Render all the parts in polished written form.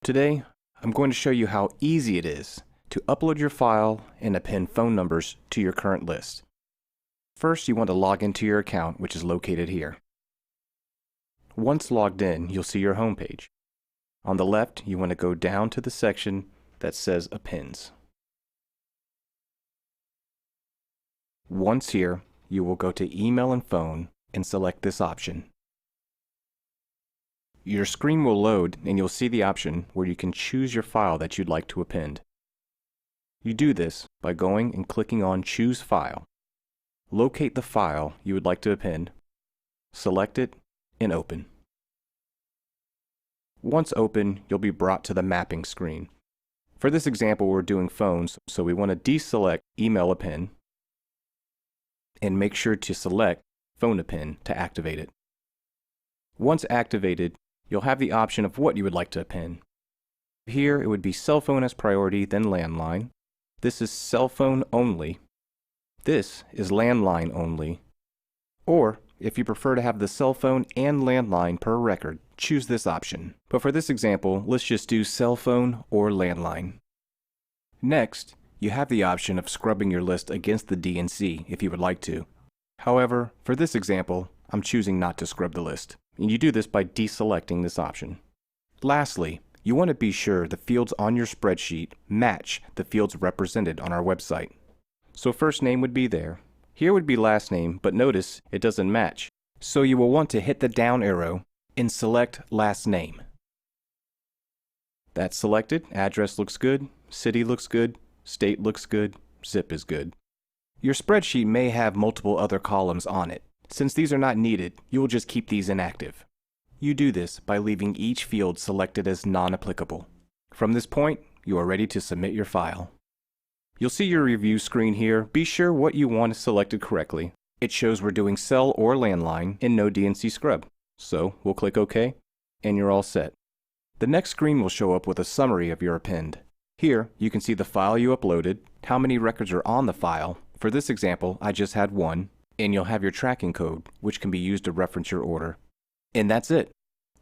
Today, I'm going to show you how easy it is to upload your file and append phone numbers to your current list. First, you want to log into your account, which is located here. Once logged in, you'll see your home page. On the left, you want to go down to the section that says Appends. Once here, you will go to Email and Phone and select this option. Your screen will load and you'll see the option where you can choose your file that you'd like to append. You do this by going and clicking on Choose File. Locate the file you would like to append, select it, and open. Once open, you'll be brought to the mapping screen. For this example, we're doing phones, so we want to deselect Email Append and make sure to select Phone Append to activate it. Once activated, you'll have the option of what you would like to append. Here, it would be cell phone as priority, then landline. This is cell phone only. This is landline only. Or, if you prefer to have the cell phone and landline per record, choose this option. But for this example, let's just do cell phone or landline. Next, you have the option of scrubbing your list against the DNC if you would like to. However, for this example, I'm choosing not to scrub the list. And you do this by deselecting this option. Lastly, you want to be sure the fields on your spreadsheet match the fields represented on our website. So first name would be there. Here would be last name, but notice it doesn't match. So you will want to hit the down arrow and select last name. That's selected. Address looks good. City looks good. State looks good. Zip is good. Your spreadsheet may have multiple other columns on it. Since these are not needed, you will just keep these inactive. You do this by leaving each field selected as non-applicable. From this point, you are ready to submit your file. You'll see your review screen here. Be sure what you want is selected correctly. It shows we're doing cell or landline and no DNC scrub. So we'll click OK, and you're all set. The next screen will show up with a summary of your append. Here, you can see the file you uploaded, how many records are on the file. For this example, I just had one. And you'll have your tracking code, which can be used to reference your order. And that's it.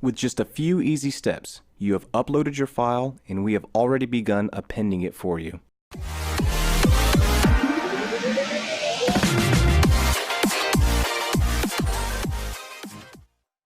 With just a few easy steps, you have uploaded your file and we have already begun appending it for you.